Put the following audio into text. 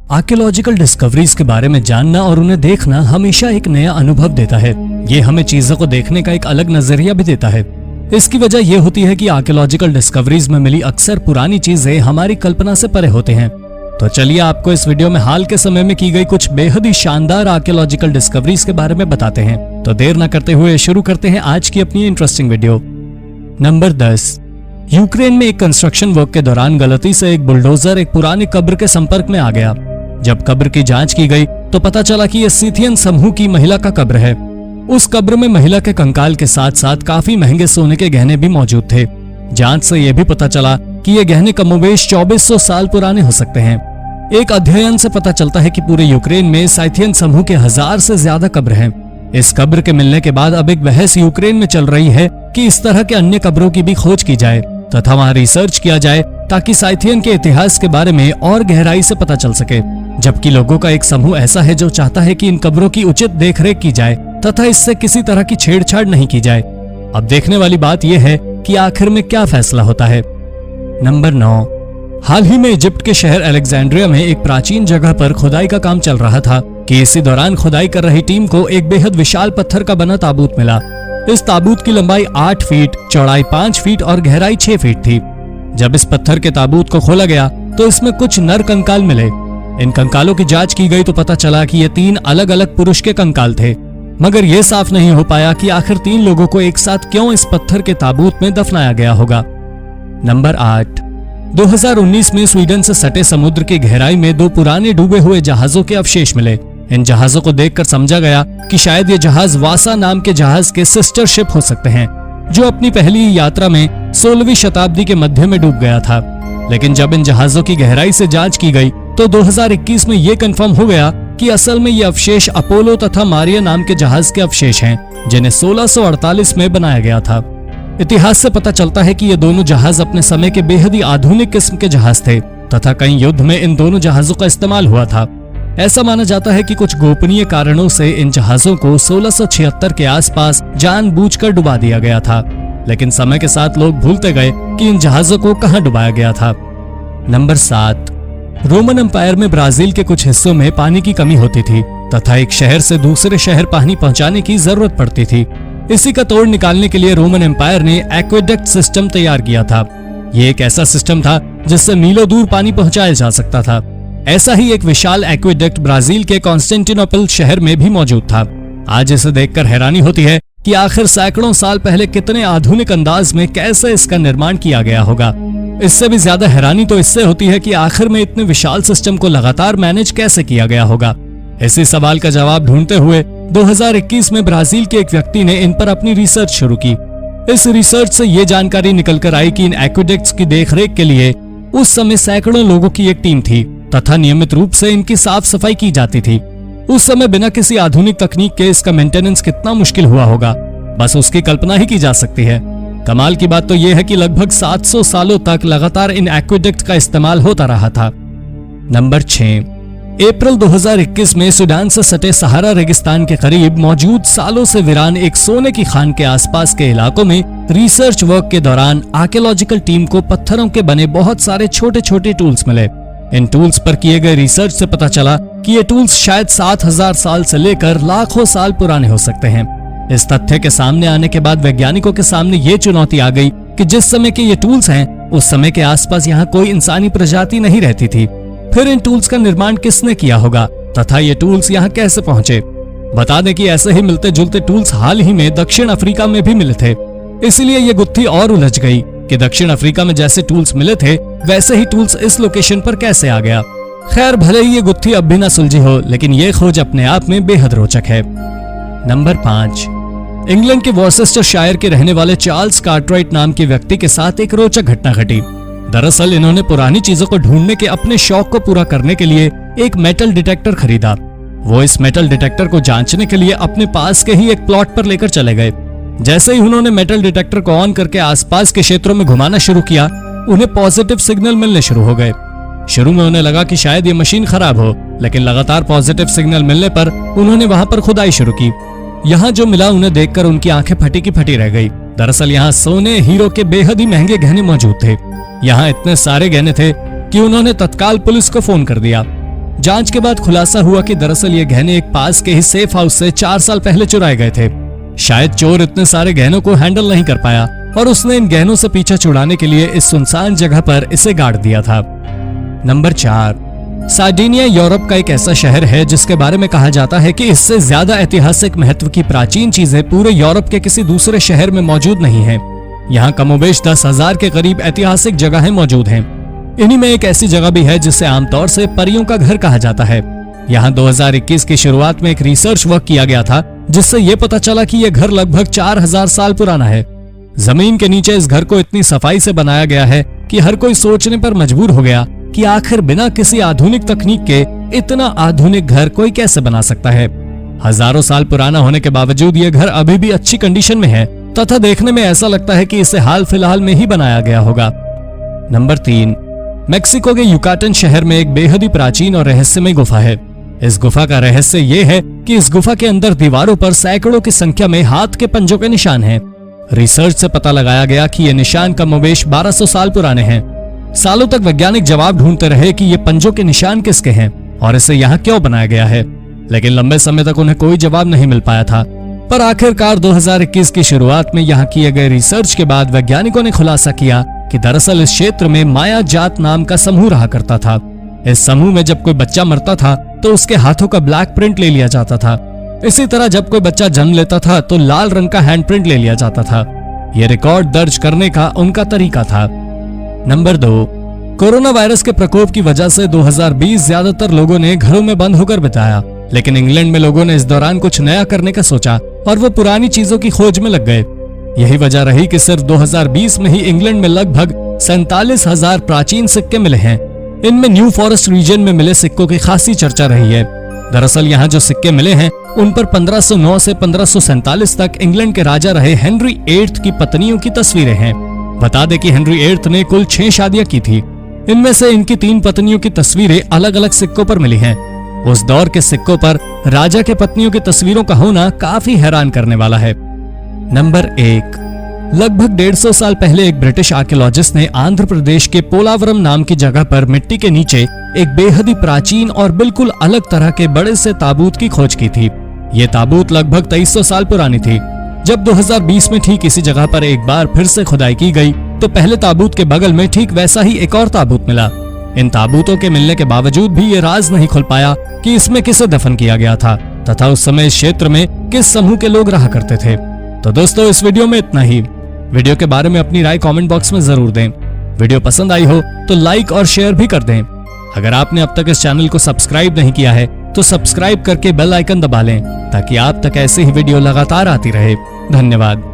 Archaeological discoveries के बारे में जानना और उन्हें देखना हमेशा एक नया अनुभव देता है। ये हमें चीजों को देखने का एक अलग नजरिया भी देता है। इसकी वजह यह होती है कि आर्कियोलॉजिकल डिस्कवरीज में मिली अक्सर पुरानी चीजें हमारी कल्पना से परे होते हैं। तो चलिए आपको इस वीडियो में हाल के समय में की गई कुछ बेहद ही शानदार आर्कियोलॉजिकल डिस्कवरीज के बारे में बताते हैं। तो देर न करते हुए शुरू करते हैं आज की अपनी इंटरेस्टिंग वीडियो। नंबर 10। यूक्रेन में एक कंस्ट्रक्शन वर्क के दौरान गलती से एक बुलडोजर एक पुरानी कब्र के संपर्क में आ गया। जब कब्र की जांच की गई तो पता चला कि यह सीथियन समूह की महिला का कब्र है। उस कब्र में महिला के कंकाल के साथ साथ काफी महंगे सोने के गहने भी मौजूद थे। जांच से यह भी पता चला कि ये गहने कमोबेश 2400 साल पुराने हो सकते हैं। एक अध्ययन से पता चलता है कि पूरे यूक्रेन में साइथियन समूह के 1000 से ज्यादा कब्र हैं। इस कब्र के मिलने के बाद अब एक बहस यूक्रेन में चल रही है कि इस तरह के अन्य कब्रों की भी खोज की जाए तथा वहां रिसर्च किया जाए ताकि साइथियन के इतिहास के बारे में और गहराई से पता चल सके। जबकि लोगों का एक समूह ऐसा है जो चाहता है कि इन कब्रों की उचित देखरेख की जाए तथा इससे किसी तरह की छेड़छाड़ नहीं की जाए। अब देखने वाली बात यह है कि आखिर में क्या फैसला होता है। नंबर 9। हाल ही में इजिप्ट के शहर अलेक्जेंड्रिया में एक प्राचीन जगह पर खुदाई का काम चल रहा था कि इसी दौरान खुदाई कर रही टीम को एक बेहद विशाल पत्थर का बना ताबूत मिला। इस ताबूत की लंबाई 8 फीट, चौड़ाई 5 फीट और गहराई 6 फीट थी। जब इस पत्थर के ताबूत को खोला गया तो इसमें कुछ नर कंकाल मिले। इन कंकालों की जांच की गई तो पता चला कि ये 3 अलग अलग पुरुष के कंकाल थे, मगर यह साफ नहीं हो पाया कि आखिर 3 लोगों को एक साथ क्यों इस पत्थर के ताबूत में दफनाया गया होगा। नंबर 8। 2019 में स्वीडन से सटे समुद्र की गहराई में 2 पुराने डूबे हुए जहाजों के अवशेष मिले। इन जहाजों को देखकर समझा गया कि शायद ये जहाज वासा नाम के जहाज के सिस्टर शिप हो सकते हैं, जो अपनी पहली यात्रा में 16वीं शताब्दी के मध्य में डूब गया था। लेकिन जब इन जहाजों की गहराई से जांच की गई तो 2021 में ये कंफर्म हो गया कि असल में ये अवशेष अपोलो तथा मारिया नाम के जहाज के अवशेष हैं, जिन्हें 1648 में बनाया गया था। इतिहास से पता चलता है कि ये दोनों जहाज अपने समय के बेहद ही आधुनिक किस्म के जहाज थे तथा कई युद्ध में इन दोनों जहाजों का इस्तेमाल हुआ था। ऐसा माना जाता है कि कुछ गोपनीय कारणों से इन जहाजों को 1676 के आसपास जानबूझकर डुबा दिया गया था, लेकिन समय के साथ लोग भूलते गए कि इन जहाजों को कहां डुबाया गया था। नंबर 7। रोमन एम्पायर में ब्राजील के कुछ हिस्सों में पानी की कमी होती थी तथा एक शहर से दूसरे शहर पानी पहुंचाने की जरूरत पड़ती थी। इसी का तोड़ निकालने के लिए रोमन एम्पायर ने एक्वेडक्ट सिस्टम तैयार किया था। ये एक ऐसा सिस्टम था जिससे मीलों दूर पानी पहुंचाया जा सकता था। ऐसा ही एक विशाल एक्वेडक्ट ब्राजील के कॉन्स्टेंटिनोपल शहर में भी मौजूद था। आज इसे देखकर हैरानी होती है कि आखिर सैकड़ों साल पहले कितने आधुनिक अंदाज में कैसे इसका निर्माण किया गया होगा। इससे भी ज्यादा हैरानी तो इससे होती है कि आखिर में इतने विशाल सिस्टम को लगातार मैनेज कैसे किया गया होगा। इसी सवाल का जवाब ढूंढते हुए 2021 में ब्राजील के एक व्यक्ति ने इन पर अपनी रिसर्च शुरू की। इस रिसर्च से ये जानकारी निकल कर आई कि इन एक्वेडक्ट्स की देखरेख के लिए उस समय सैकड़ों लोगों की एक टीम थी तथा नियमित रूप से इनकी साफ सफाई की जाती थी। उस समय बिना किसी आधुनिक तकनीक के इसका मेंटेनेंस कितना मुश्किल हुआ होगा, बस उसकी कल्पना ही की जा सकती है। कमाल की बात तो यह है कि लगभग 700 सालों तक लगातार इन एक्वेडक्ट का इस्तेमाल होता रहा था। नंबर 6। अप्रैल 2021 में सूडान से सटे सहारा रेगिस्तान के करीब मौजूद सालों से वीरान एक सोने की खान के आसपास के इलाकों में रिसर्च वर्क के दौरान आर्कियोलॉजिकल टीम को पत्थरों के बने बहुत सारे छोटे छोटे टूल्स मिले। इन टूल्स पर किए गए रिसर्च से पता चला कि ये टूल्स शायद 7000 साल से लेकर लाखों साल पुराने हो सकते हैं। इस तथ्य के सामने आने के बाद वैज्ञानिकों के सामने ये चुनौती आ गई कि जिस समय के ये टूल्स हैं, उस समय के आसपास यहाँ कोई इंसानी प्रजाति नहीं रहती थी। फिर इन टूल्स का निर्माण किसने किया होगा तथा ये टूल्स यहाँ कैसे पहुंचे। बता दें कि ऐसे ही मिलते जुलते टूल्स हाल ही में दक्षिण अफ्रीका में भी मिले थे। इसलिए ये गुत्थी और उलझ गई कि दक्षिण अफ्रीका में जैसे टूल्स मिले थे वैसे ही टूल्स इस लोकेशन पर कैसे आ गया। खैर, भले ही ये गुत्थी अब भी न सुलझी हो, लेकिन ये खोज अपने आप में बेहद रोचक है। नंबर 5। इंग्लैंड के वॉर्सेस्टरशायर के रहने वाले चार्ल्स कार्टराइट नाम के व्यक्ति के साथ एक रोचक घटना घटी। दरअसल इन्होंने पुरानी चीजों को ढूंढने के अपने शौक को पूरा करने के लिए एक मेटल डिटेक्टर खरीदा। वो इस मेटल डिटेक्टर को जांचने के लिए अपने पास के ही एक प्लॉट पर लेकर चले गए। जैसे ही उन्होंने मेटल डिटेक्टर को ऑन करके आसपास के क्षेत्रों में घुमाना शुरू किया, उन्हें पॉजिटिव सिग्नल मिलने शुरू हो गए। शुरू में उन्हें लगा कि शायद ये मशीन खराब हो, लेकिन लगातार पॉजिटिव सिग्नल मिलने पर उन्होंने वहां पर खुदाई शुरू की। यहाँ जो मिला उन्हें देखकर उनकी आंखें फटी की फटी रह गई। दरअसल यहाँ सोने हीरो के बेहद ही महंगे गहने मौजूद थे। यहाँ इतने सारे गहने थे कि उन्होंने तत्काल पुलिस को फोन कर दिया। जांच के बाद खुलासा हुआ कि दरअसल ये गहने एक पास के ही सेफ हाउस से 4 साल पहले चुराए गए थे। शायद चोर इतने सारे गहनों को हैंडल नहीं कर पाया और उसने इन गहनों से पीछा छुड़ाने के लिए इस सुनसान जगह पर इसे गाड़ दिया था। नंबर 4, सार्डिनिया यूरोप का एक ऐसा शहर है जिसके बारे में कहा जाता है कि इससे ज्यादा ऐतिहासिक महत्व की प्राचीन चीजें पूरे यूरोप के किसी दूसरे शहर में मौजूद नहीं है। यहाँ कमोबेश 10,000 के करीब ऐतिहासिक जगहें मौजूद हैं। इन्हीं में एक ऐसी जगह भी है जिसे आमतौर से परियों का घर कहा जाता है। यहाँ 2021 की शुरुआत में एक रिसर्च वर्क किया गया था जिससे ये पता चला कि यह घर लगभग 4000 साल पुराना है। जमीन के नीचे इस घर को इतनी सफाई से बनाया गया है कि हर कोई सोचने पर मजबूर हो गया कि आखिर बिना किसी आधुनिक तकनीक के इतना आधुनिक घर कोई कैसे बना सकता है। हजारों साल पुराना होने के बावजूद ये घर अभी भी अच्छी कंडीशन में है तथा देखने में ऐसा लगता है कि इसे हाल फिलहाल में ही बनाया गया होगा। नंबर 3, मेक्सिको के युकाटन शहर में एक बेहद ही प्राचीन और रहस्यमय गुफा है। इस गुफा का रहस्य ये है कि इस गुफा के अंदर दीवारों पर सैकड़ों की संख्या में हाथ के पंजों के निशान हैं। रिसर्च से पता लगाया गया कि ये निशान कमोबेश 1200 साल पुराने हैं। सालों तक वैज्ञानिक जवाब ढूंढते रहे कि ये पंजों के निशान किसके हैं और इसे यहाँ क्यों बनाया गया है, लेकिन लंबे समय तक उन्हें कोई जवाब नहीं मिल पाया था। पर आखिरकार 2021 की शुरुआत में यहाँ किए गए रिसर्च के बाद वैज्ञानिकों ने खुलासा किया कि दरअसल इस क्षेत्र में माया जात नाम का समूह रहा करता था। इस समूह में जब कोई बच्चा मरता था तो उसके हाथों का ब्लैक प्रिंट ले लिया जाता था। इसी तरह जब कोई बच्चा जन्म लेता था तो लाल रंग का हैंड प्रिंट ले लिया जाता था। यह रिकॉर्ड दर्ज करने का उनका तरीका था। नंबर 2, कोरोना वायरस के प्रकोप की वजह से 2020 ज्यादातर लोगों ने घरों में बंद होकर बिताया, लेकिन इंग्लैंड में लोगों ने इस दौरान कुछ नया करने का सोचा और वो पुरानी चीजों की खोज में लग गए। यही वजह रही कि सिर्फ 2020 में ही इंग्लैंड में लगभग 47,000 प्राचीन सिक्के मिले हैं। इनमें न्यू फॉरेस्ट रीजन में मिले सिक्कों की खासी चर्चा रही है। दरअसल यहाँ जो सिक्के मिले हैं उन पर 1509 से 1547 तक इंग्लैंड के राजा रहे हेनरी 8 की पत्नियों की तस्वीरें हैं। बता दें कि हेनरी 8 ने कुल 6 शादियां की थी। इनमें से इनकी 3 पत्नियों की तस्वीरें अलग अलग सिक्कों पर मिली हैं। उस दौर के सिक्कों पर राजा के पत्नियों की तस्वीरों का होना काफी हैरान करने वाला है। नंबर 1, लगभग 150 साल पहले एक ब्रिटिश आर्कियोलॉजिस्ट ने आंध्र प्रदेश के पोलावरम नाम की जगह पर मिट्टी के नीचे एक बेहद ही प्राचीन और बिल्कुल अलग तरह के बड़े से ताबूत की खोज की थी। ये ताबूत लगभग 2300 साल पुरानी थी। जब 2020 में ठीक इसी जगह पर एक बार फिर से खुदाई की गई तो पहले ताबूत के बगल में ठीक वैसा ही एक और ताबूत मिला। इन ताबूतों के मिलने के बावजूद भी ये राज नहीं खुल पाया कि इसमें किसे दफन किया गया था तथा उस समय इस क्षेत्र में किस समूह के लोग रहा करते थे। तो दोस्तों, इस वीडियो में इतना ही। वीडियो के बारे में अपनी राय कमेंट बॉक्स में जरूर दें। वीडियो पसंद आई हो तो लाइक और शेयर भी कर दें। अगर आपने अब तक इस चैनल को सब्सक्राइब नहीं किया है तो सब्सक्राइब करके बेल आइकन दबा लें ताकि आप तक ऐसे ही वीडियो लगातार आती रहे। धन्यवाद।